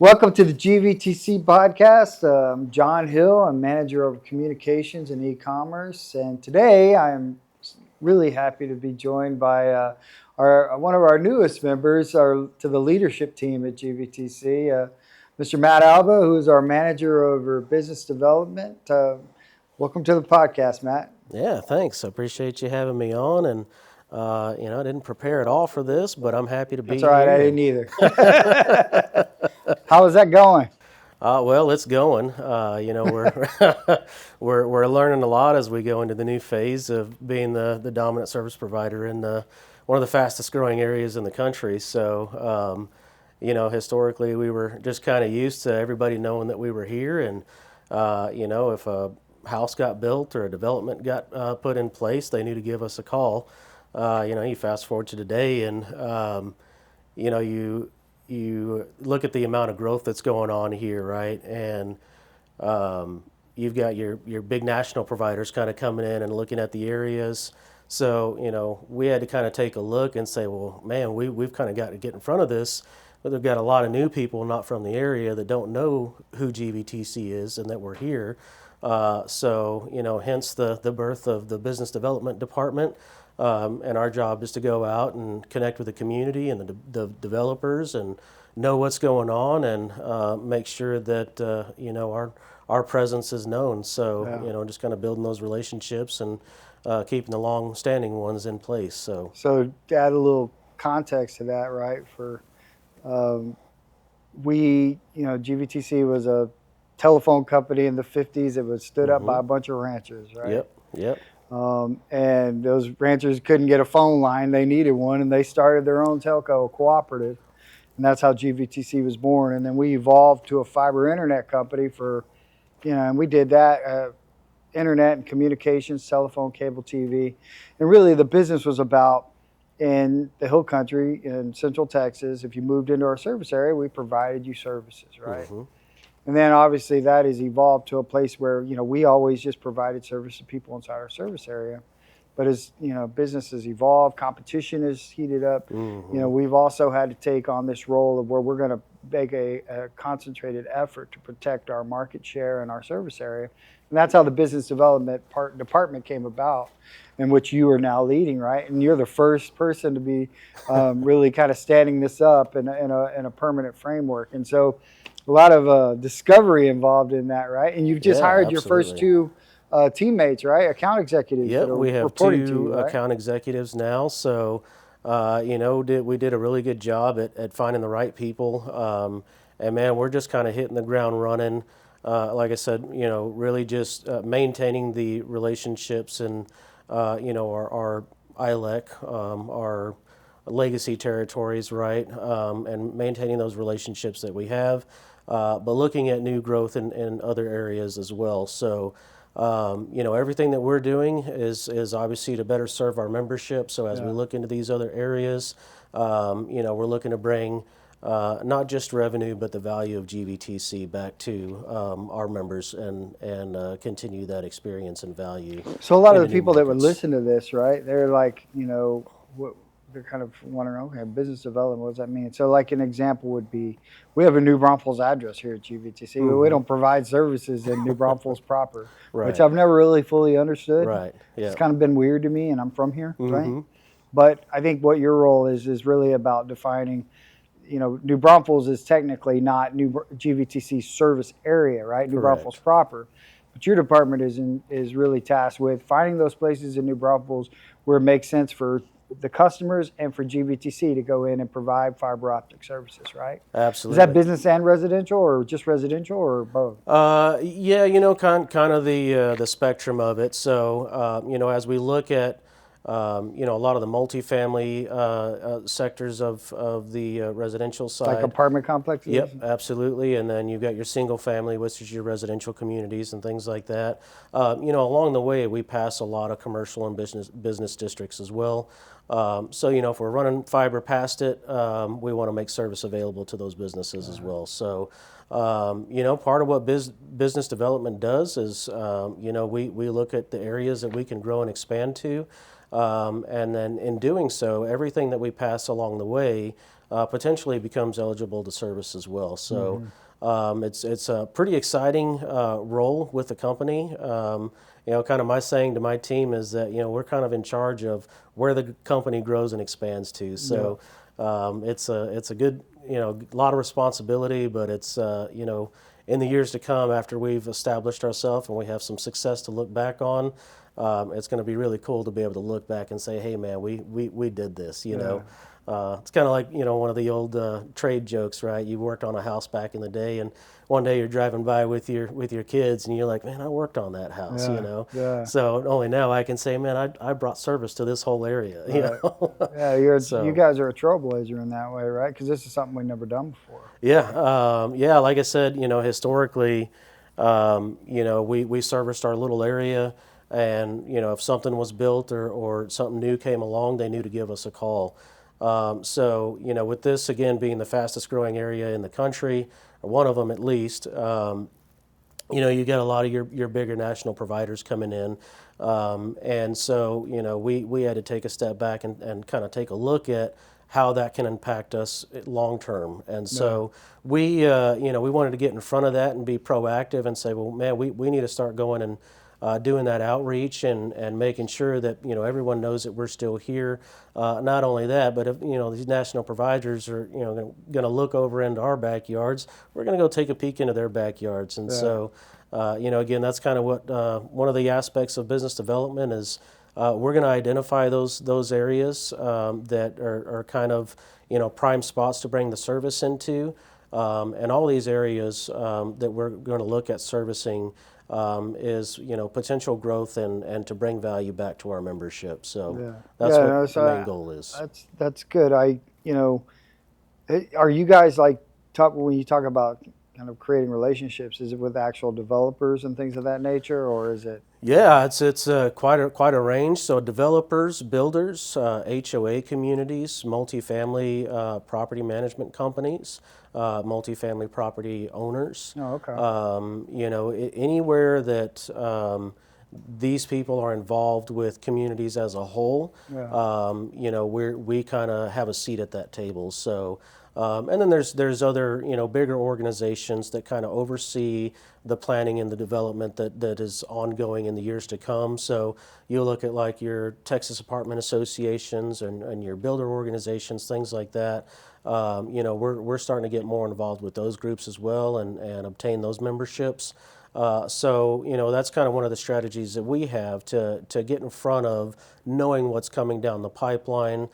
Welcome to the GVTC podcast. I'm John Hill. I'm manager of communications and e-commerce, and today I'm really happy to be joined by our one of our newest members to the leadership team at GVTC, Mr. Matt Alba, who is our manager over business development. Welcome to the podcast, Matt. Yeah, thanks. I appreciate you having me on. And, I didn't prepare at all for this, but I'm happy to That's be all right. I here. didn't either. How is that going? Well, it's going. We're we're learning a lot as we go into the new phase of being the dominant service provider in one of the fastest growing areas in the country. So, historically we were just kind of used to everybody knowing that we were here, and if a house got built or a development got put in place, they knew to give us a call. You fast forward to today, and you look at the amount of growth that's going on here, right? And you've got your big national providers kind of coming in and looking at the areas. So, we had to kind of take a look and say, well, man, we've kind of got to get in front of this. But they've got a lot of new people not from the area that don't know who GVTC is and that we're here. So, hence the birth of the business development department. And our job is to go out and connect with the community and the developers and know what's going on, and make sure that our presence is known. So just kind of building those relationships and keeping the long-standing ones in place. So to add a little context to that, right? Um, GVTC was a telephone company in the 50s. It was stood up by a bunch of ranchers, right? Yep. And those ranchers couldn't get a phone line. They needed one, and they started their own telco cooperative. And that's how GVTC was born. And then we evolved to a fiber internet company and we did that, internet and communications, telephone, cable TV. And really the business was about, in the hill country in Central Texas, if you moved into our service area, we provided you services, right? And then obviously that has evolved to a place where, we always just provided service to people inside our service area. But as, business has evolved, competition has heated up. We've also had to take on this role of where we're going to make a concentrated effort to protect our market share in our service area. And that's how the business development department came about, in which you are now leading, right? And you're the first person to be really kind of standing this up in a permanent framework. And so a lot of discovery involved in that, right? And you've just hired your first two teammates, right? Account executives. Yep, we have reporting two to you, right? account executives now. So, we did a really good job at finding the right people. And man, we're just kind of hitting the ground running. Like I said, really just maintaining the relationships and, our ILEC, our legacy territories, right? And maintaining those relationships that we have, but looking at new growth in other areas as well. So, everything that we're doing is obviously to better serve our membership. So as we look into these other areas, we're looking to bring not just revenue, but the value of GVTC back to our members, and continue that experience and value. So a lot of into the new people that would markets. listen to this, right? They're like, they're kind of wondering, okay, business development, what does that mean? So like an example would be, we have a New Braunfels address here at GVTC, but we don't provide services in New Braunfels proper, which Right. I've never really fully understood. Right. Yeah. It's kind of been weird to me, and I'm from here, right? But I think what your role is really about defining, New Braunfels is technically not GVTC service area, right? New Correct. Braunfels proper. But your department is really tasked with finding those places in New Braunfels where it makes sense for the customers and for GVTC to go in and provide fiber optic services, right? Absolutely. Is that business and residential, or just residential, or both? Yeah, kind of the spectrum of it. So, as we look at, a lot of the multifamily sectors of the residential side. Like apartment complexes? Yep, absolutely. And then you've got your single family, which is your residential communities and things like that. Along the way, we pass a lot of commercial and business districts as well. So, if we're running fiber past it, we want to make service available to those businesses as well. So, part of what business development does is, we look at the areas that we can grow and expand to. And then in doing so, everything that we pass along the way, potentially becomes eligible to service as well. So it's a pretty exciting role with the company. Kind of my saying to my team is that we're kind of in charge of where the company grows and expands to. So it's a good lot of responsibility, but it's in the years to come after we've established ourselves and we have some success to look back on. It's going to be really cool to be able to look back and say, "Hey, man, we did this." It's kind of like one of the old trade jokes, right? You worked on a house back in the day, and one day you're driving by with your kids, and you're like, "Man, I worked on that house," Yeah. So only now I can say, "Man, I brought service to this whole area," Yeah, you guys are a trailblazer in that way, right? Because this is something we've never done before. Yeah. Like I said, historically, we serviced our little area, and if something was built or something new came along, they knew to give us a call. So with this again being the fastest growing area in the country, or one of them at least, you get a lot of your bigger national providers coming in, and so we had to take a step back and kind of take a look at how that can impact us long term. And so we wanted to get in front of that and be proactive and say, well, man, we need to start going and doing that outreach and making sure that everyone knows that we're still here. Not only that, but if these national providers are going to look over into our backyards, we're going to go take a peek into their backyards. And so again, that's kind of what one of the aspects of business development is. We're going to identify those areas that are kind of prime spots to bring the service into, and all these areas that we're going to look at servicing is potential growth and to bring value back to our membership. So that's what the main goal is. That's good. Are you guys like when you talk about kind of creating relationships? Is it with actual developers and things of that nature, or is it? Yeah, it's quite a range. So developers, builders, HOA communities, multifamily property management companies, multifamily property owners. Oh, okay. Anywhere that these people are involved with communities as a whole, Yeah. we kind of have a seat at that table. So. And then there's other bigger organizations that kind of oversee the planning and the development that is ongoing in the years to come. So you look at like your Texas apartment associations and your builder organizations, things like that. We're starting to get more involved with those groups as well and obtain those memberships. So that's kind of one of the strategies that we have to get in front of knowing what's coming down the pipeline.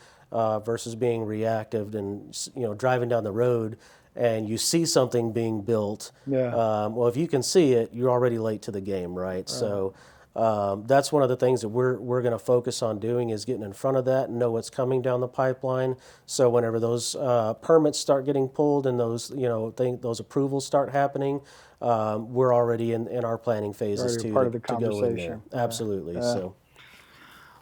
Versus being reactive and driving down the road and you see something being built. Yeah. Well, if you can see it, you're already late to the game, right? So that's one of the things that we're going to focus on doing is getting in front of that and know what's coming down the pipeline. So whenever those permits start getting pulled and those those approvals start happening, we're already in our planning phases Already part of the to go in there. conversation. Absolutely. So.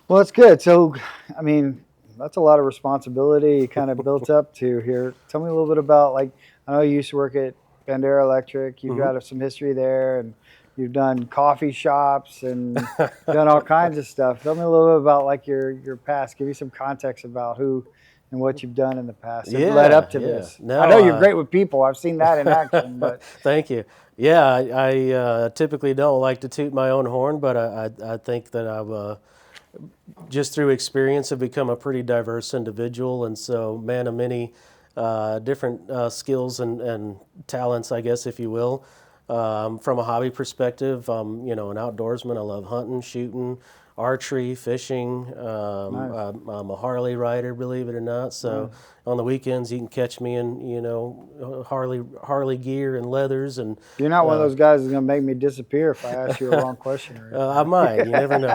Well, that's good. So, I mean, that's a lot of responsibility you kind of built up to here. Tell me a little bit about, like, I know you used to work at Bandera Electric. You've got some history there, and you've done coffee shops and done all kinds of stuff. Tell me a little bit about like your past. Give me some context about who and what you've done in the past that led up to this. No, I know you're great with people. I've seen that in action. But thank you. Yeah, I typically don't like to toot my own horn, but I think that I've just through experience have become a pretty diverse individual, and so man of many different skills and talents, I guess, if you will. From a hobby perspective, I'm an outdoorsman. I love hunting, shooting, archery, fishing. Nice. I'm a Harley rider, believe it or not. So on the weekends, you can catch me in Harley gear and leathers. And you're not one of those guys that's gonna make me disappear if I ask you a wrong question. I might. You never know.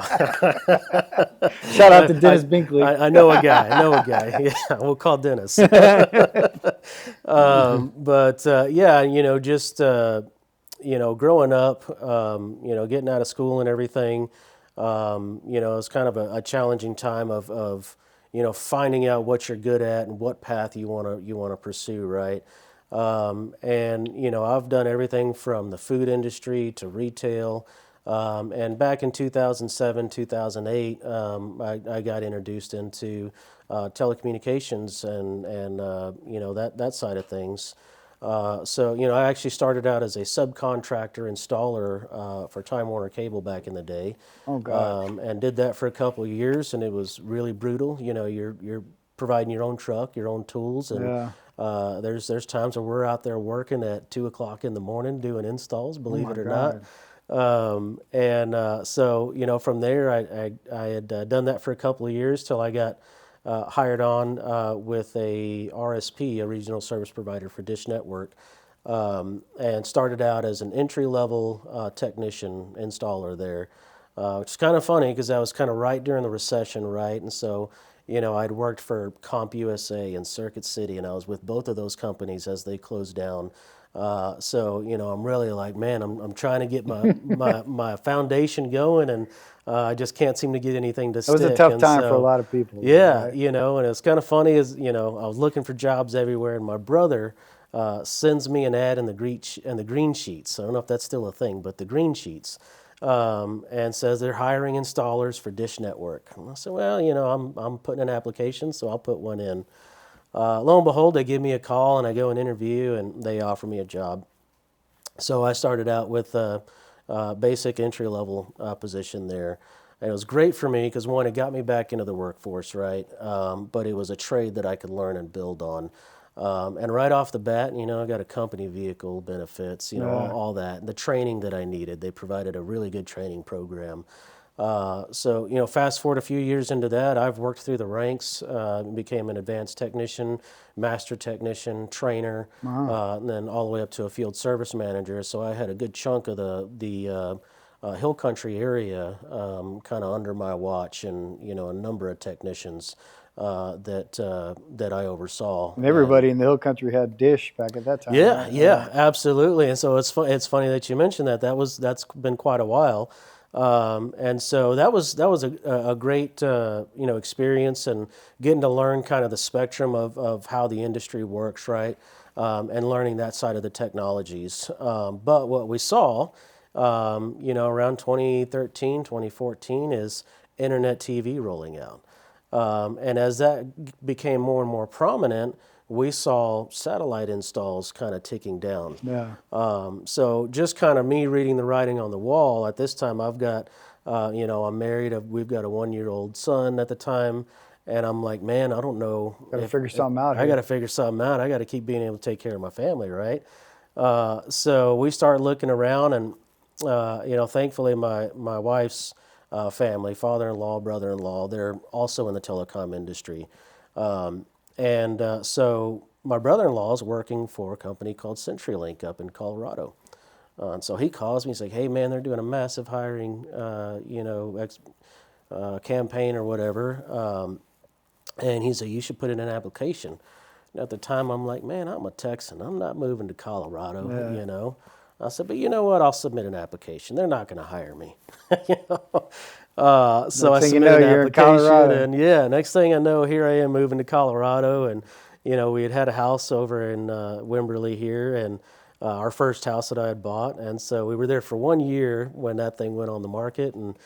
Shout out to Dennis Binkley. I know a guy. Yeah, we'll call Dennis. But just growing up, getting out of school and everything. It's kind of a challenging time of finding out what you're good at and what path you want to pursue, right? And I've done everything from the food industry to retail, And back in 2007, 2008, I got introduced into telecommunications and that side of things. So I actually started out as a subcontractor installer for Time Warner Cable back in the day, Oh gosh. and did that for a couple of years, and it was really brutal. You're providing your own truck, your own tools, and Yeah. there's times where we're out there working at 2 o'clock in the morning doing installs, Oh believe my it or not. God. So from there, I had done that for a couple of years till I got hired on with a RSP, a regional service provider for Dish Network, and started out as an entry level technician installer there, which is kind of funny because that was kind of right during the recession, right? And so, I'd worked for CompUSA and Circuit City, and I was with both of those companies as they closed down. So, I'm really like, man, I'm trying to get my foundation going, and I just can't seem to get anything to It was a stick. tough And time for a so, lot of people, though, yeah, right? and it's kind of funny is, I was looking for jobs everywhere, and my brother sends me an ad in the green sheets. I don't know if that's still a thing, but the green sheets, and says they're hiring installers for Dish Network. And I said, well, I'm putting an application, so I'll put one in. Lo and behold, they give me a call, and I go and interview, and they offer me a job. So I started out with a basic entry level position there. And it was great for me because one, it got me back into the workforce, right? But it was a trade that I could learn and build on. And right off the bat, I got a company vehicle, benefits, Yeah. all that. The training that I needed, they provided a really good training program. So, fast forward a few years into that, I've worked through the ranks, became an advanced technician, master technician, trainer, Wow. and then all the way up to a field service manager. So I had a good chunk of the hill country area kind of under my watch, and a number of technicians that I oversaw. And And everybody in the hill country had Dish back at that time, yeah, right? yeah, absolutely. And so it's funny that you mentioned that. That's been quite a while. And so that was a great experience, and getting to learn kind of the spectrum of how the industry works, right? And learning that side of the technologies. But what we saw, around 2013, 2014, is internet TV rolling out. And as that became more and more prominent, we saw satellite installs kind of ticking down. Yeah. So just kind of me reading the writing on the wall. At this time, I've got, I'm married. We've got a 1-year-old son at the time, and I'm like, man, I don't know Got to if, figure if something out I got here. to figure something out. I got to keep being able to take care of my family, right? So we started looking around, and thankfully, my wife's family, father-in-law, brother-in-law, they're also in the telecom industry. So my brother-in-law is working for a company called CenturyLink up in Colorado. And so he calls me. He's like, "Hey, man, they're doing a massive hiring, campaign or whatever." And he said, "You should put in an application." And at the time, I'm like, "Man, I'm a Texan. I'm not moving to Colorado." Yeah. I said, "But you know what? I'll submit an application. They're not going to hire me." you know? So I Next thing you submitted know, an you're in application, Colorado. and yeah, next thing I know, here I am moving to Colorado, and we had a house over in Wimberley here, and our first house that I had bought, and so we were there for 1 year when that thing went on the market, and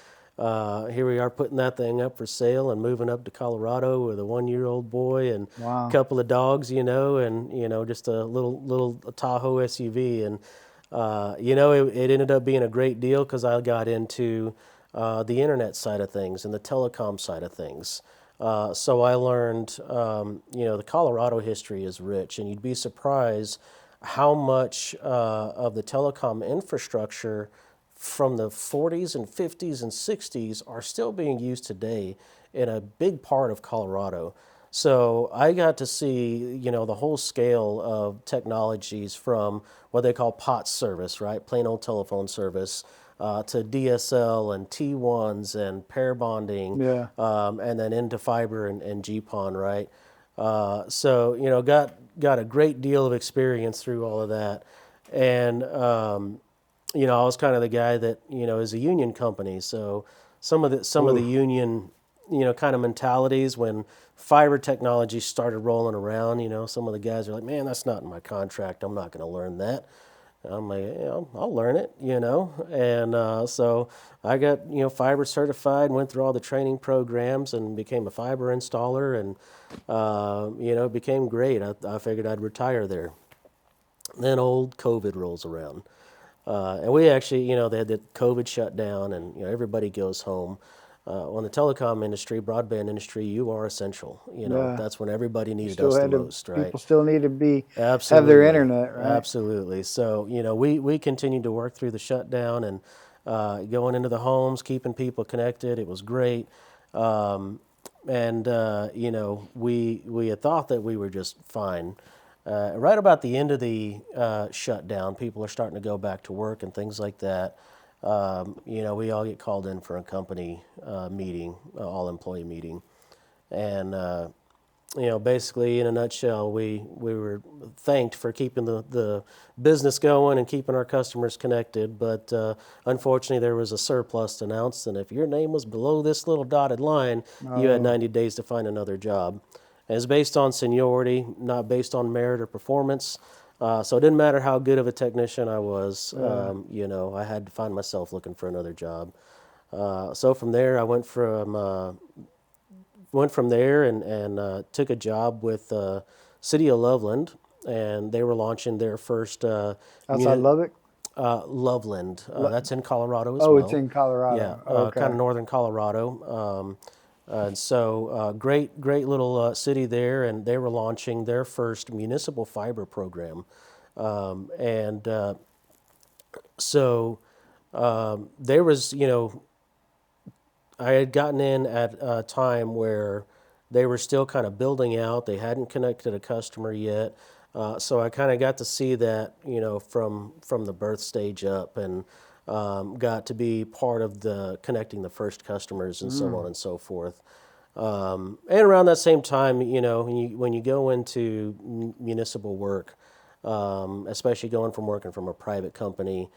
here we are putting that thing up for sale and moving up to Colorado with a 1-year-old boy and a Wow. couple of dogs, and just a little Tahoe SUV, and it ended up being a great deal because I got into the internet side of things and the telecom side of things. So I learned, the Colorado history is rich, and you'd be surprised how much of the telecom infrastructure from the 40s and 50s and 60s are still being used today in a big part of Colorado. So I got to see, the whole scale of technologies from what they call POTS service, right, plain old telephone service, to DSL and T1s and pair bonding, Yeah. and then into fiber and GPON, right? So got a great deal of experience through all of that, and I was kind of the guy that is a union company, so some of the Ooh. union kind of mentalities when fiber technology started rolling around, some of the guys are like, man, that's not in my contract. I'm not going to learn that. I'm like, I'll learn it, And so I got, fiber certified, went through all the training programs and became a fiber installer and, it became great. I figured I'd retire there. Then old COVID rolls around. And we actually, they had the COVID shutdown and, everybody goes home. On the telecom industry, broadband industry, you are essential. Yeah. That's when everybody You needed still us the had to, most, right? people still need to have their Absolutely. internet, right? Absolutely. So, we continued to work through the shutdown and going into the homes, keeping people connected. It was great. We had thought that we were just fine. Right about the end of the shutdown, people are starting to go back to work and things like that. We all get called in for a company meeting, all employee meeting. And basically, in a nutshell, we were thanked for keeping the business going and keeping our customers connected. But unfortunately, there was a surplus announced, and if your name was below this little dotted line, you had Oh, 90 days to find another job. And it's based on seniority, not based on merit or performance. So it didn't matter how good of a technician I was. yeah. I had to find myself looking for another job. So from there, I went from there and took a job with City of Loveland, and they were launching their first Outside Lubbock? Loveland. Lo- That's in Colorado as oh, it's well. in Yeah, Colorado. kind Okay. of northern Colorado. And so, great little city there, and they were launching their first municipal fiber program. And so there was, I had gotten in at a time where they were still kind of building out. They hadn't connected a customer yet. So I kind of got to see that, from the birth stage up and got to be part of the connecting the first customers and so on and so forth. And around that same time, when you go into municipal work, especially going from working from a private company,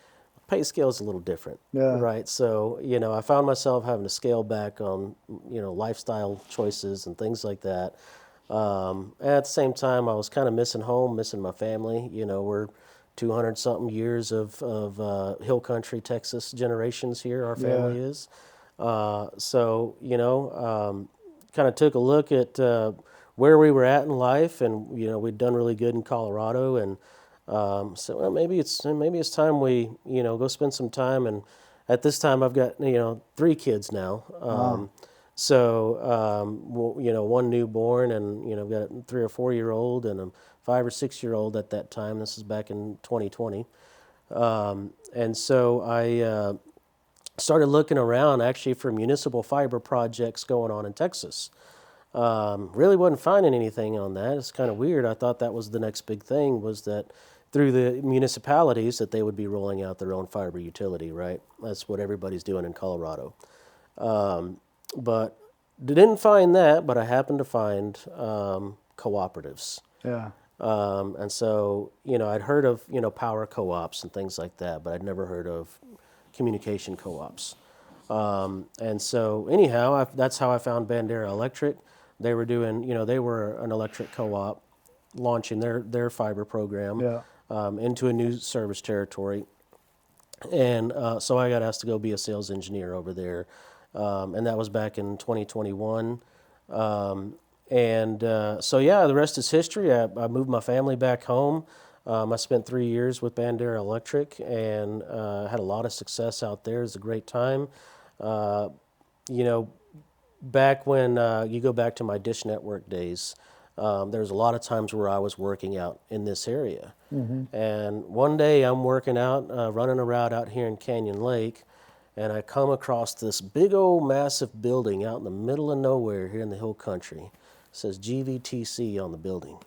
pay scale is a little different, Yeah. right? So, I found myself having to scale back on, lifestyle choices and things like that. And at the same time, I was kind of missing home, missing my family. We're 200 something years of hill country, Texas generations here, our Yeah. family is. So, kind of took a look at where we were at in life, and we'd done really good in Colorado, and well, maybe it's time we go spend some time. And at this time, I've got 3 kids now. Wow. One newborn, and I've got a 3 or 4 year old and a 5 or 6 year old at that time. This is back in 2020, and so I started looking around actually for municipal fiber projects going on in Texas. Really wasn't finding anything on that. It's kind of weird. I thought that was the next big thing, was that through the municipalities that they would be rolling out their own fiber utility, right? That's what everybody's doing in Colorado. But didn't find that, but I happened to find cooperatives. Yeah. And so, I'd heard of, power co-ops and things like that, but I'd never heard of communication co-ops. And so, anyhow, that's how I found Bandera Electric. They were doing, they were an electric co-op launching their fiber program Yeah. into a new service territory. And so I got asked to go be a sales engineer over there. And that was back in 2021. So, yeah, the rest is history. I moved my family back home. I spent 3 years with Bandera Electric and had a lot of success out there. It was a great time. You know, back when you go back to my Dish Network days, there was a lot of times where I was working out in this area. And one day I'm working out, running a route out here in Canyon Lake, and I come across this big old massive building out in the middle of nowhere here in the hill country. It says GVTC on the building.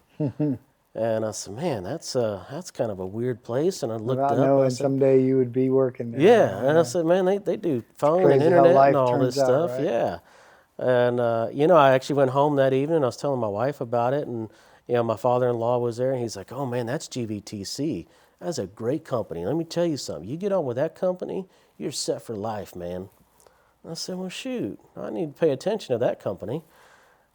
And I said, man, that's kind of a weird place. And I looked Without up and I knowing said, someday you would be working there. yeah. And I Yeah. said, man, they do It's phone and crazy how internet and life all this turns out, stuff. right? Yeah. And, I actually went home that evening. I was telling my wife about it. And, my father-in-law was there. And he's like, oh, man, that's GVTC. That's a great company. Let me tell you something. You get on with that company, you're set for life, man. I said, well, shoot, I need to pay attention to that company.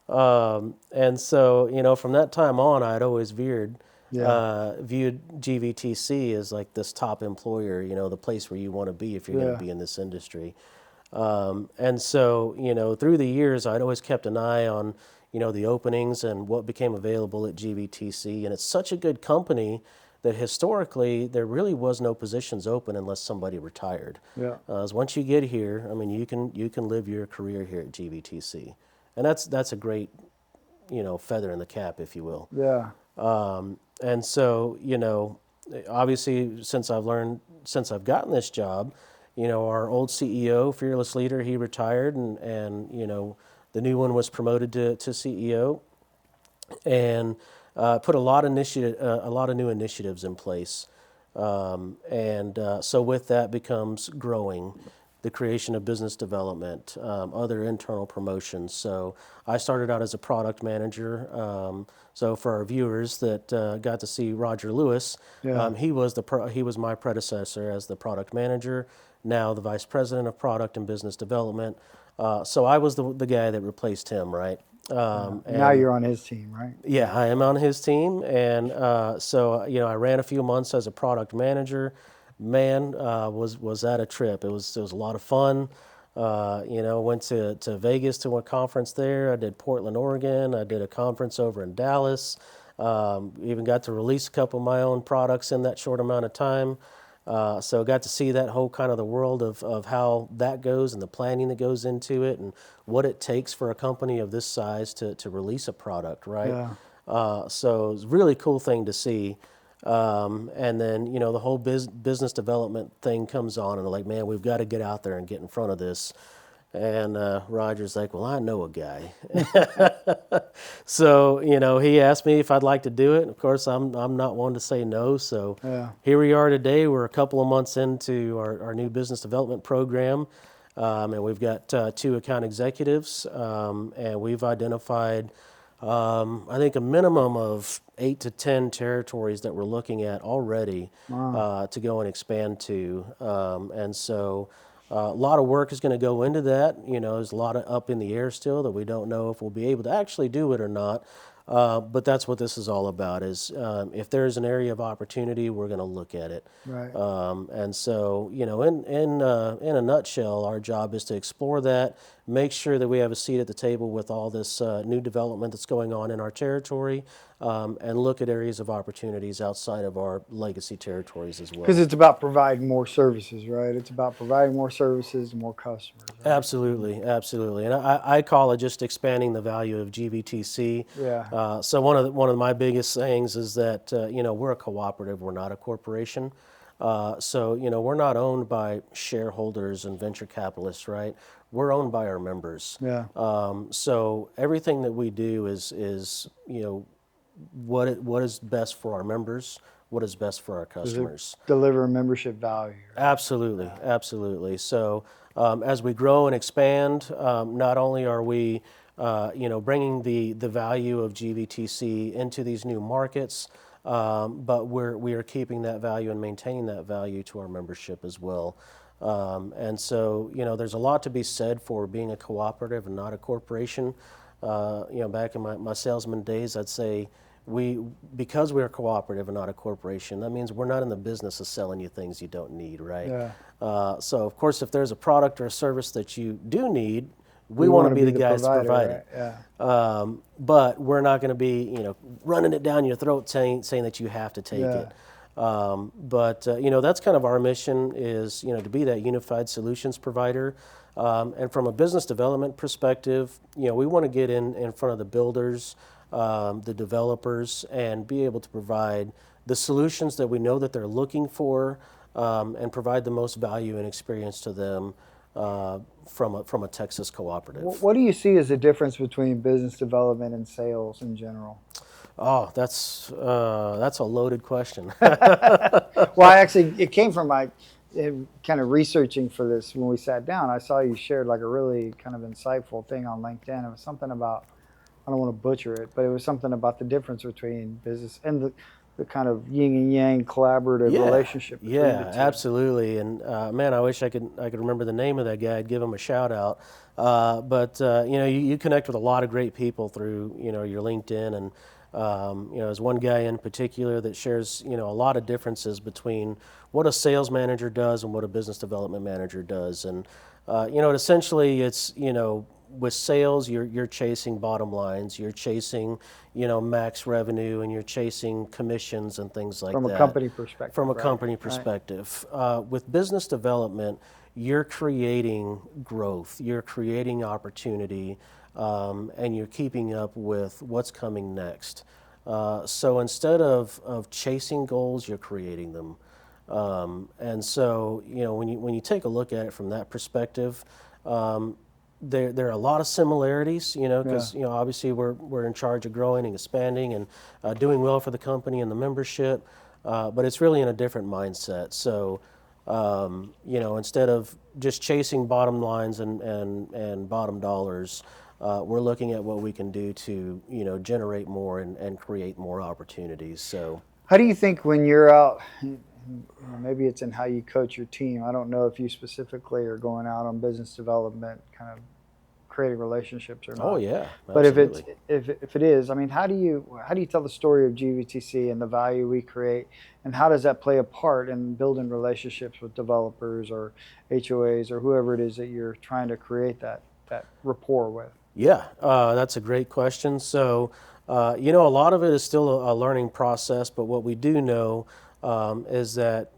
And so, from that time on, I had always veered viewed GVTC as like this top employer, the place where you want to be if you're going to Yeah. be in this industry. And so, through the years, I'd always kept an eye on, the openings and what became available at GVTC. And it's such a good company that historically there really was no positions open unless somebody retired. Yeah. As once you get here, I mean, you can live your career here at GVTC, and that's a great, feather in the cap, if you will. Yeah. And so, obviously, since I've gotten this job, our old CEO, fearless leader, he retired, and the new one was promoted to CEO, and put a lot of new initiatives in place. So with that becomes growing, the creation of business development, other internal promotions. So I started out as a product manager. So for our viewers that got to see Roger Lewis, Yeah. he was my predecessor as the product manager, now the vice president of product and business development. So I was the guy that replaced him, right? Now And you're on his team, right? yeah, I am on his team, and so I ran a few months as a product manager. Man, was that a trip? It was a lot of fun. Went to Vegas to a conference there. I did Portland, Oregon. I did a conference over in Dallas. Even got to release a couple of my own products in that short amount of time. So I got to see that whole kind of the world of how that goes and the planning that goes into it and what it takes for a company of this size to release a product, right? Yeah. So it's a really cool thing to see. And then, the whole business development thing comes on and they're like, man, we've got to get out there and get in front of this. And Roger's like, well, I know a guy. So, he asked me if I'd like to do it. Of course, I'm not one to say no. So Yeah. here we are today. We're a couple of months into our new business development program. And we've got 2 account executives. And we've identified, I think, a minimum of 8 to 10 territories that we're looking at already to go and expand to. And so a lot of work is going to go into that. There's a lot of up in the air still that we don't know if we'll be able to actually do it or not. But that's what this is all about is if there's an area of opportunity, we're going to look at it. Right. And so, in a nutshell, our job is to explore that, make sure that we have a seat at the table with all this new development that's going on in our territory, and look at areas of opportunities outside of our legacy territories as well. Because it's about providing more services, right? It's about providing more services to more customers. Right? Absolutely, absolutely, and I call it just expanding the value of GVTC. Yeah. So one of my biggest sayings is that we're a cooperative, we're not a corporation. So we're not owned by shareholders and venture capitalists, right? We're owned by our members. Yeah. So everything that we do is what is best for our members, what is best for our customers. Deliver membership value. Right? Absolutely, absolutely. So as we grow and expand, not only are we, bringing the value of GVTC into these new markets, but we are keeping that value and maintaining that value to our membership as well. And so, there's a lot to be said for being a cooperative and not a corporation. Back in my salesman days, I'd say because we're cooperative and not a corporation, that means we're not in the business of selling you things you don't need, right? Yeah. So of course, if there's a product or a service that you do need, we want to be the guys to provide it. Right? Yeah. But we're not going to be, running it down your throat saying that you have to take it. But that's kind of our mission is, to be that unified solutions provider. And from a business development perspective, we want to get in front of the builders, the developers, and be able to provide the solutions that we know that they're looking for, and provide the most value and experience to them from a Texas cooperative. What do you see as the difference between business development and sales in general? Oh, that's a loaded question. Well, it came from my kind of researching for this when we sat down. I saw you shared like a really kind of insightful thing on LinkedIn. It was something about, I don't want to butcher it, but it was something about the difference between business and the kind of yin and yang collaborative relationship between the two. Absolutely. And man, I wish I could remember the name of that guy. I'd give him a shout out. But you connect with a lot of great people through your LinkedIn, and There's one guy in particular that shares, a lot of differences between what a sales manager does and what a business development manager does. And, essentially it's, with sales, you're chasing bottom lines, you're chasing, max revenue, and you're chasing commissions and things like From a that. company perspective, From a right? company Right. perspective. With business development, you're creating growth, you're creating opportunity, and you're keeping up with what's coming next. So instead of chasing goals, you're creating them. And so, when you take a look at it from that perspective, there are a lot of similarities, because Yeah. obviously we're in charge of growing and expanding and doing well for the company and the membership, but it's really in a different mindset. So, instead of just chasing bottom lines and bottom dollars, we're looking at what we can do to generate more and create more opportunities. So. How do you think when you're out, maybe it's in how you coach your team. I don't know if you specifically are going out on business development, kind of creating relationships or not. Oh yeah, But absolutely. if it is, I mean, how do you tell the story of GVTC and the value we create, and how does that play a part in building relationships with developers or HOAs or whoever it is that you're trying to create that rapport with? Yeah, that's a great question. So, a lot of it is still a learning process, but what we do know is that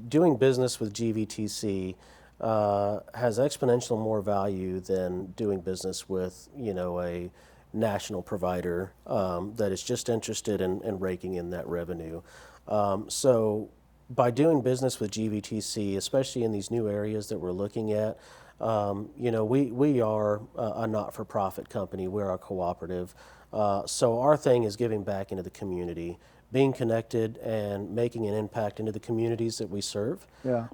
doing business with GVTC has exponential more value than doing business with, a national provider that is just interested in raking in that revenue. So, by doing business with GVTC, especially in these new areas that we're looking at, we are a not-for-profit company. We're a cooperative. So our thing is giving back into the community, being connected and making an impact into the communities that we serve. Yeah.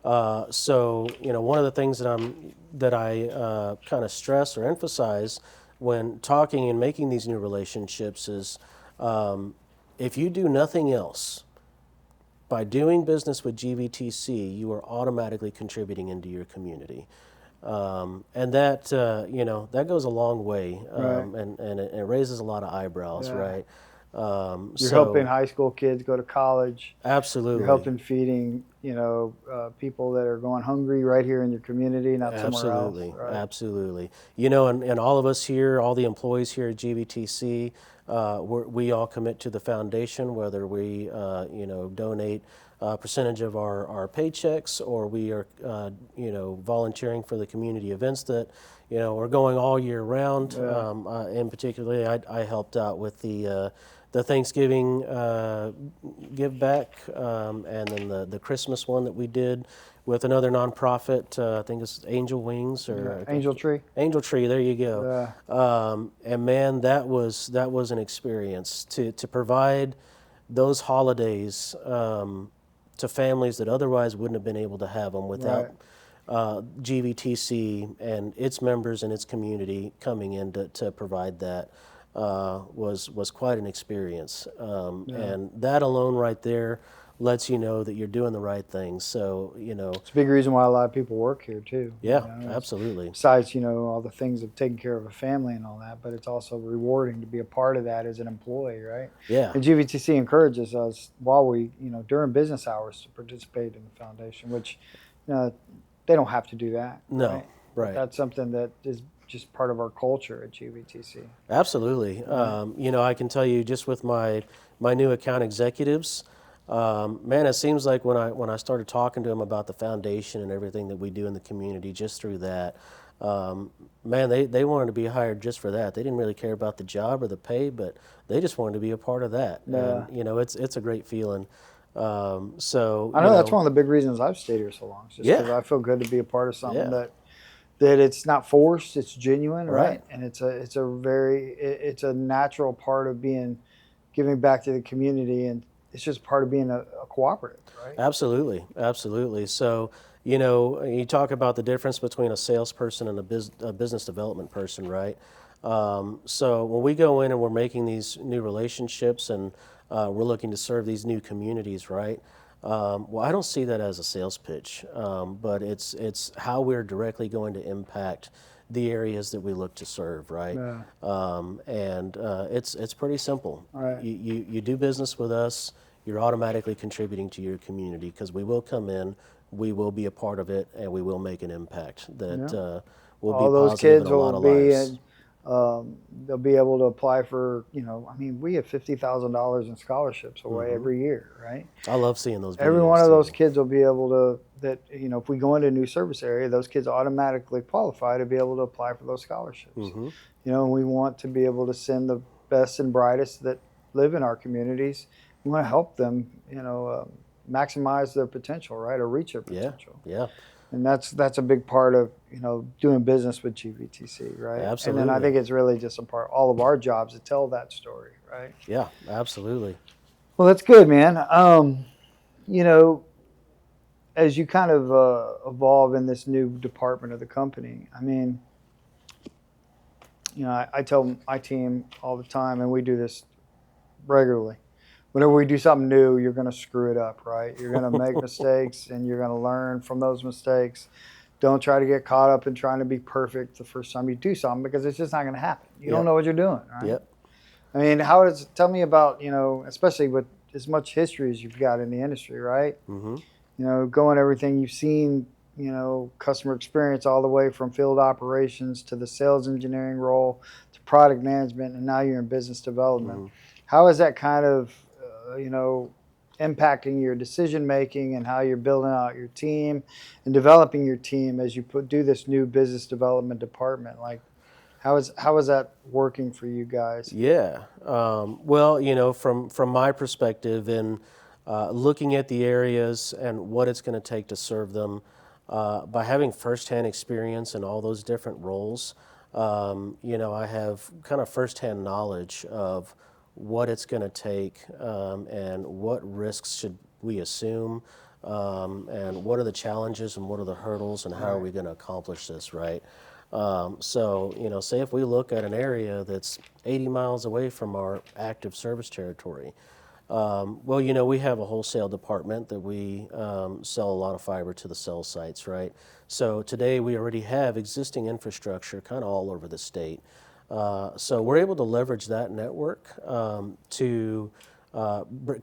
So, one of the things that I kind of stress or emphasize when talking and making these new relationships is, if you do nothing else, by doing business with GVTC, you are automatically contributing into your community. And that, that goes a long way, Right. and it raises a lot of eyebrows, Yeah. right? You're helping high school kids go to college. Absolutely. You're helping feeding, people that are going hungry right here in your community, not somewhere else. Absolutely, Right? absolutely. And all of us here, all the employees here at GVTC, we all commit to the foundation, whether we, donate a percentage of our paychecks, or we are, volunteering for the community events that, are going all year round. Yeah. In particularly, I helped out with the Thanksgiving give back, and then the Christmas one that we did with another nonprofit. I think it's Angel Wings or Angel Tree. Angel Tree. There you go. Yeah. And man, that was an experience to provide those holidays to families that otherwise wouldn't have been able to have them without GVTC and its members and its community coming in to provide that. Was quite an experience, and that alone right there lets you know that you're doing the right thing. So It's a big reason why a lot of people work here too. yeah, absolutely. Besides, all the things of taking care of a family and all that, but it's also rewarding to be a part of that as an employee, right? Yeah, And GVTC encourages us while we, during business hours to participate in the foundation, which, they don't have to do that. no, right. That's something that is just part of our culture at GVTC. Absolutely. I can tell you just with my new account executives, man, it seems like when I started talking to them about the foundation and everything that we do in the community, just through that, man, they wanted to be hired just for that. They didn't really care about the job or the pay, but they just wanted to be a part of that. Yeah. And it's a great feeling. So I know that's one of the big reasons I've stayed here so long. It's just because I feel good to be a part of something that it's not forced, it's genuine, right? And it's a natural part of giving back to the community, and it's just part of being a cooperative, right? Absolutely, absolutely. So, you talk about the difference between a salesperson and a business development person, right? So when we go in and we're making these new relationships and we're looking to serve these new communities, right? Well, I don't see that as a sales pitch, but it's how we're directly going to impact the areas that we look to serve, right? Yeah. It's pretty simple. Right. You do business with us, you're automatically contributing to your community because we will come in, we will be a part of it, and we will make an impact that will All be those positive in kids a lot will of be lives. in, they'll be able to apply for, I mean, we have $50,000 in scholarships away every year, right? I love seeing those Every one videos of those too. kids will be able to, if we go into a new service area, those kids automatically qualify to be able to apply for those scholarships. And we want to be able to send the best and brightest that live in our communities. We want to help them, maximize their potential, right, or reach their Yeah, potential. yeah, And that's a big part of doing business with GVTC, right? And then I absolutely. think it's really just a part all of our jobs to tell that story, right? Yeah, absolutely. Well, that's good, man. You know, as you kind of evolve in this new department of the company, I mean, I tell my team all the time, and we do this regularly. Whenever we do something new, you're going to screw it up, right? You're going to make mistakes, and you're going to learn from those mistakes. Don't try to get caught up in trying to be perfect the first time you do something because it's just not going to happen. You don't Yep, know what you're doing, right? yep. I mean, tell me about, especially with as much history as you've got in the industry, right? Going everything you've seen, customer experience all the way from field operations to the sales engineering role to product management, and now you're in business development. How is that kind of, impacting your decision making and how you're building out your team and developing your team as you do this new business development department? Like, how is that working for you guys? Yeah. Well, from my perspective, in looking at the areas and what it's going to take to serve them, by having firsthand experience in all those different roles, I have kind of firsthand knowledge of what it's going to take and what risks should we assume, and what are the challenges and what are the hurdles and how are we going to accomplish this, right? So, say if we look at an area that's 80 miles away from our active service territory, well, we have a wholesale department that we sell a lot of fiber to the cell sites, right? So today we already have existing infrastructure kind of all over the state. So we're able to leverage that network to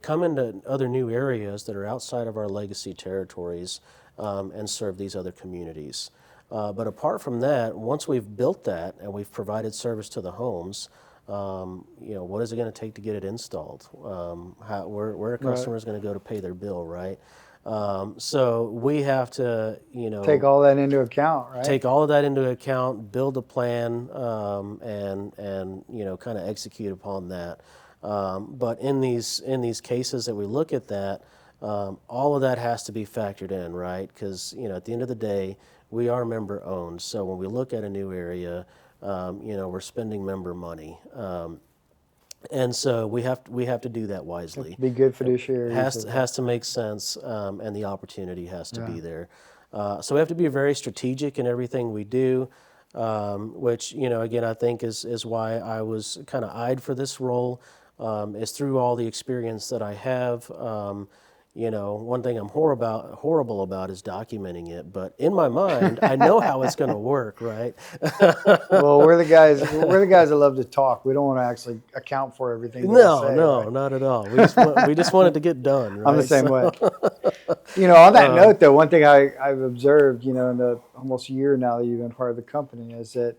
come into other new areas that are outside of our legacy territories and serve these other communities. But apart from that, once we've built that and we've provided service to the homes, what is it going to take to get it installed? Where are customers going to go to pay their bill, right? So we have to, Take all that into account, right? take all of that into account, build a plan, and kind of execute upon that. But in these cases that we look at that, all of that has to be factored in, right? Because at the end of the day, we are member owned. So when we look at a new area, we're spending member money, and so we have to do that wisely. Be good fiduciaries. Has to make sense, and the opportunity has to be there. So we have to be very strategic in everything we do, which again I think is why I was kind of eyed for this role, is through all the experience that I have. One thing I'm horrible about is documenting it, but in my mind, I know how it's going to work, right? Well, we're the guys. We're the guys that love to talk. We don't want to actually account for everything. No, say, no, right? not at all. We just want it to get done, right? I'm the same way. On that note, though, one thing I've observed, in the almost year now that you've been part of the company, is that,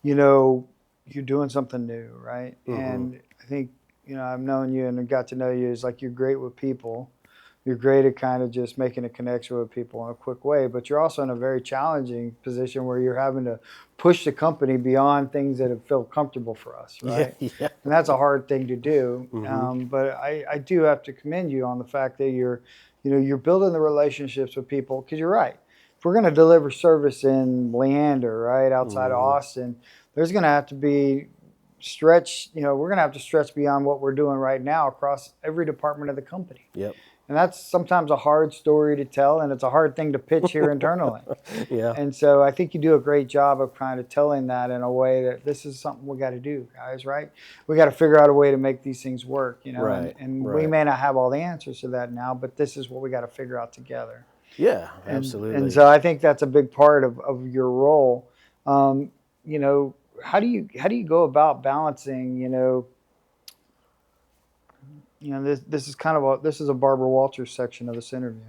you're doing something new, right? And I think, I've known you and got to know you. Is like you're great with people. You're great at kind of just making a connection with people in a quick way, but you're also in a very challenging position where you're having to push the company beyond things that have felt comfortable for us, right? Yeah. And that's a hard thing to do. But I do have to commend you on the fact that you're building the relationships with people, because you're right. If we're going to deliver service in Leander, right, outside of Austin, there's going to have to be we're going to have to stretch beyond what we're doing right now across every department of the company. Yep. And that's sometimes a hard story to tell, and it's a hard thing to pitch here internally. Yeah. And so I think you do a great job of kind of telling that in a way that this is something we got to do, guys, right? We got to figure out a way to make these things work, Right, and we right. may not have all the answers to that now, but this is what we got to figure out together. Yeah, And absolutely. so I think that's a big part of your role. how do you go about balancing, this is kind of this is a Barbara Walters section of this interview.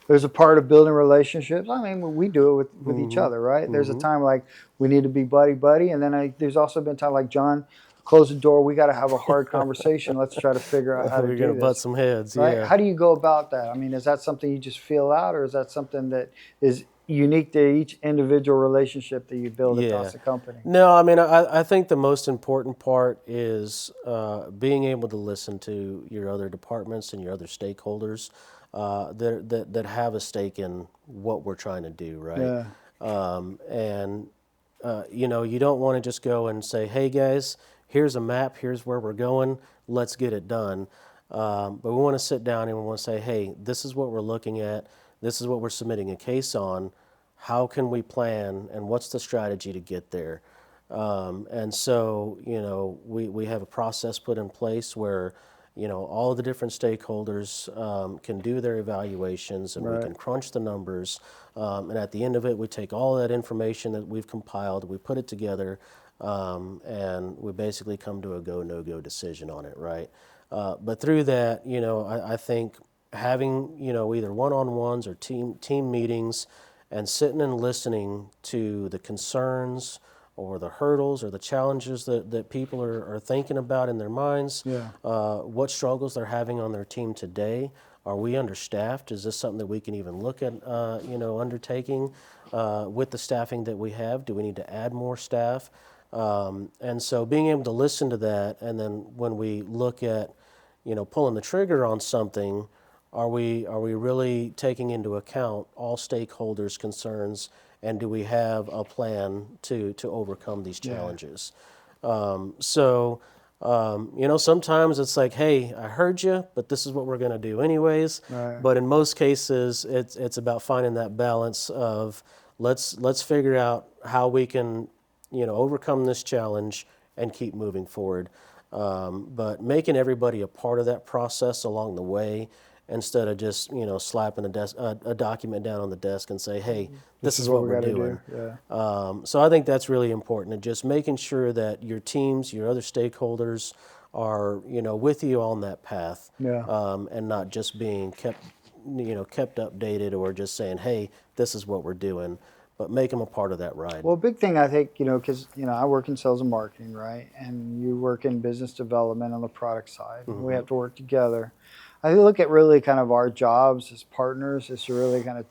There's a part of building relationships. I mean, we do it with each other, right? There's a time like we need to be buddy, and then there's also been time like, John, close the door. We got to have a hard conversation. Let's try to figure out how to We're do gonna this. butt some heads, Right? yeah. How do you go about that? I mean, is that something you just feel out, or is that something that is unique to each individual relationship that you build across the company? No, I mean, I think the most important part is being able to listen to your other departments and your other stakeholders that have a stake in what we're trying to do, right? Yeah. And you don't want to just go and say, "Hey guys, here's a map. Here's where we're going. Let's get it done." But we want to sit down and we want to say, "Hey, this is what we're looking at. This is what we're submitting a case on. How can we plan, and what's the strategy to get there?" And so, we have a process put in place where, all of the different stakeholders can do their evaluations, and we Right. can crunch the numbers. And at the end of it, we take all that information that we've compiled, we put it together, and we basically come to a go, no-go decision on it, right? But through that, I think having, either one-on-ones or team meetings and sitting and listening to the concerns or the hurdles or the challenges that people are thinking about in their minds, Yeah. what struggles they're having on their team today. Are we understaffed? Is this something that we can even look at, undertaking with the staffing that we have? Do we need to add more staff? And so being able to listen to that, and then when we look at, pulling the trigger on something, are we really taking into account all stakeholders' concerns, and do we have a plan to overcome these challenges? Sometimes it's like, hey, I heard you, but this is what we're going to do anyways. Right. But in most cases, it's about finding that balance of let's figure out how we can, overcome this challenge and keep moving forward. But making everybody a part of that process along the way, instead of just slapping a document down on the desk and say, hey, this is what we we're gotta doing. do. Yeah. So I think that's really important, and just making sure that your teams, your other stakeholders are with you on that path, Yeah. and not just being kept updated, or just saying, hey, this is what we're doing, but make them a part of that ride. Well, a big thing I think, because I work in sales and marketing, right? And you work in business development on the product side. We have to work together. I look at really kind of our jobs as partners is to really kind of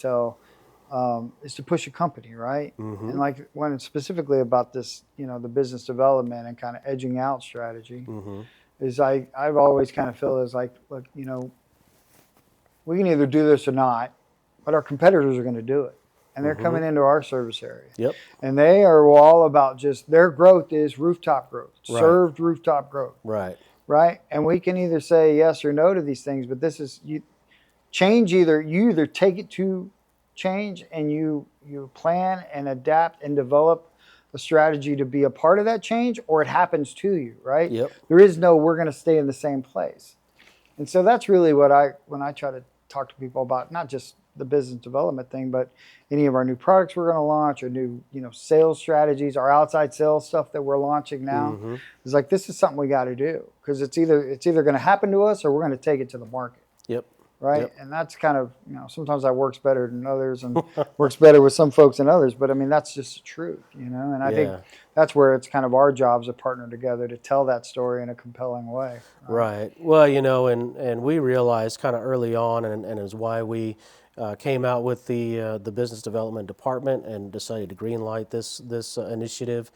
is to push a company, right? And like when it's specifically about this, the business development and kind of edging out strategy, is I've always kind of felt as like, look, we can either do this or not, but our competitors are going to do it. And they're coming into our service area. Yep. And they are all about just their growth is rooftop growth, Right. served rooftop growth. Right. Right. And we can either say yes or no to these things, but this is change. You either take it to change and you plan and adapt and develop a strategy to be a part of that change, or it happens to you, right? Yep. There is no we're going to stay in the same place. And so that's really what when I try to talk to people about, not just the business development thing, but any of our new products we're going to launch, or new, sales strategies, our outside sales stuff that we're launching now. It's like, this is something we got to do, because it's either going to happen to us or we're going to take it to the market. Yep. Right. Yep. And that's kind of, sometimes that works better than others, and works better with some folks than others. But I mean, that's just the truth, and I think that's where it's kind of our jobs to partner together to tell that story in a compelling way. Right. Well, and we realized kind of early on, and is why we came out with the business development department and decided to greenlight this initiative,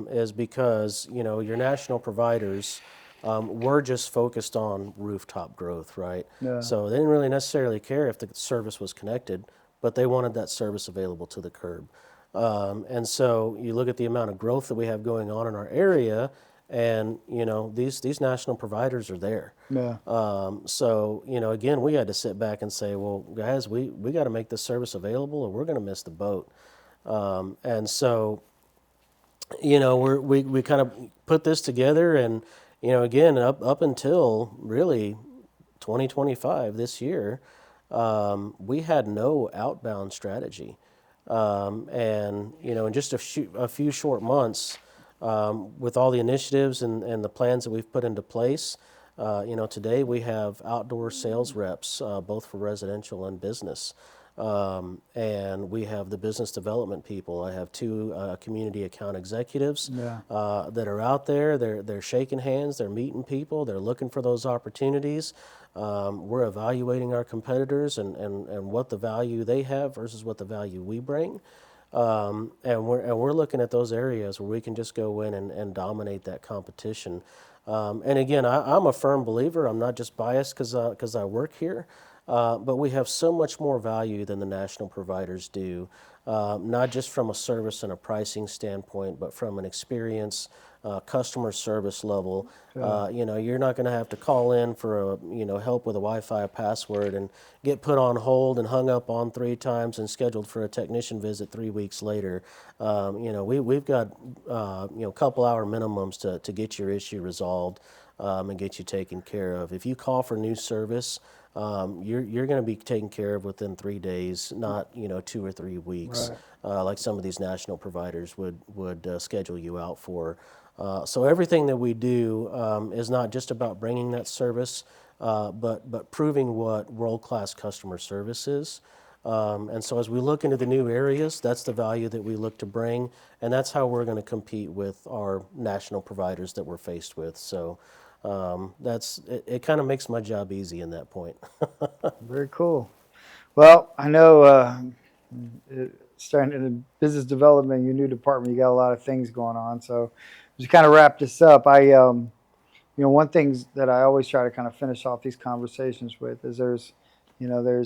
is because your national providers were just focused on rooftop growth, right? Yeah. So they didn't really necessarily care if the service was connected, but they wanted that service available to the curb. And so you look at the amount of growth that we have going on in our area, and these national providers are there. Yeah. So again, we had to sit back and say, well, guys, we got to make this service available, or we're going to miss the boat. And so we kind of put this together, and again, up until really 2025, this year, we had no outbound strategy. And in just a few short months, with all the initiatives and the plans that we've put into place, today we have outdoor sales reps, both for residential and business. And we have the business development people. I have two community account executives Yeah. that are out there. They're shaking hands. They're meeting people. They're looking for those opportunities. We're evaluating our competitors and what the value they have versus what the value we bring. And we're looking at those areas where we can just go in and dominate that competition. And again, I'm a firm believer. I'm not just biased because I work here, but we have so much more value than the national providers do, not just from a service and a pricing standpoint, but from an experience, customer service level. You're not going to have to call in for help with a Wi-Fi password and get put on hold and hung up on 3 times and scheduled for a technician visit 3 weeks later. We've got couple hour minimums to get your issue resolved and get you taken care of. If you call for new service, you're going to be taken care of within 3 days, not 2 or 3 weeks, Right. like some of these national providers would schedule you out for. So everything that we do is not just about bringing that service, but proving what world-class customer service is. And so as we look into the new areas, that's the value that we look to bring, and that's how we're going to compete with our national providers that we're faced with. So it kind of makes my job easy in that point. Very cool. Well, I know starting in business development, your new department, you got a lot of things going on. So just kind of wrap this up. One thing that I always try to kind of finish off these conversations with is there's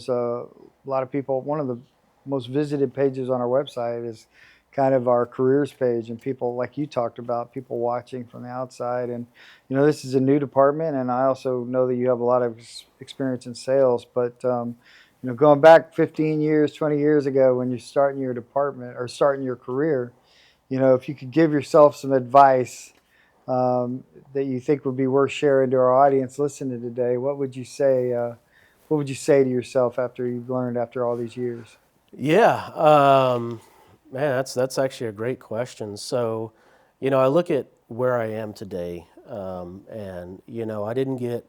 a lot of people. One of the most visited pages on our website is kind of our careers page, and people like you talked about, people watching from the outside. And this is a new department, and I also know that you have a lot of experience in sales. But going back 15 years, 20 years ago, when you're starting your department or starting your career, if you could give yourself some advice that you think would be worth sharing to our audience listening today, what would you say? What would you say to yourself after you've learned after all these years? Yeah, man, that's actually a great question. So, I look at where I am today, and I didn't get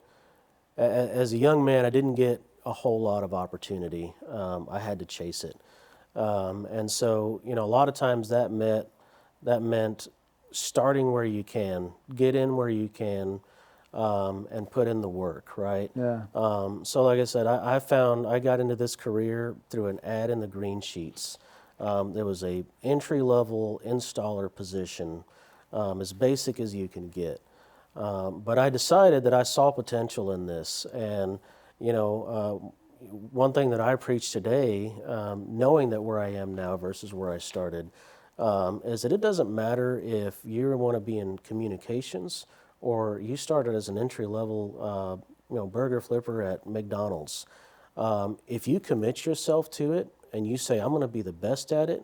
as a young man, I didn't get a whole lot of opportunity. I had to chase it, and so a lot of times that meant starting where you can, get in where you can, and put in the work, right? Yeah. So like I said, I found I got into this career through an ad in the Green Sheets. There was a entry level installer position, as basic as you can get. But I decided that I saw potential in this, and one thing that I preach today, knowing that where I am now versus where I started, is that it doesn't matter if you want to be in communications or you started as an entry level, burger flipper at McDonald's. If you commit yourself to it and you say, I'm going to be the best at it,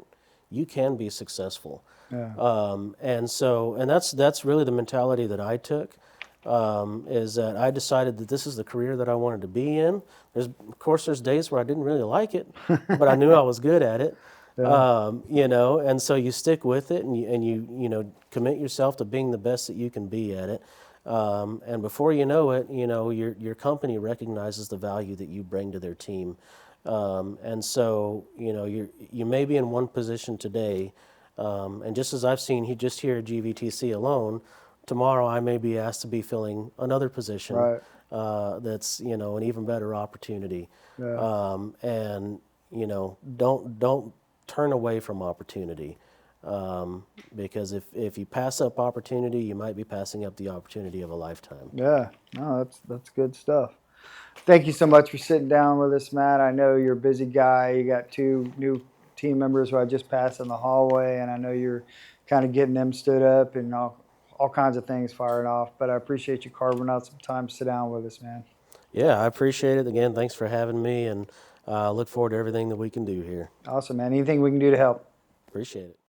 you can be successful. Yeah. And that's really the mentality that I took. Is that I decided that this is the career that I wanted to be in. Of course, there's days where I didn't really like it, but I knew I was good at it. Yeah. And so you stick with it, and you commit yourself to being the best that you can be at it. And before you know it, your company recognizes the value that you bring to their team. And so you may be in one position today, and just as I've seen just here at GVTC alone, tomorrow I may be asked to be filling another position Right. that's an even better opportunity. Yeah. And don't turn away from opportunity, because if you pass up opportunity, you might be passing up the opportunity of a lifetime. Yeah. No, that's good stuff. Thank you so much for sitting down with us, Matt. I know you're a busy guy. You got 2 new team members who I just passed in the hallway, and I know you're kind of getting them stood up and all kinds of things firing off. But I appreciate you carving out some time to sit down with us, man. Yeah, I appreciate it. Again, thanks for having me, and look forward to everything that we can do here. Awesome, man. Anything we can do to help? Appreciate it.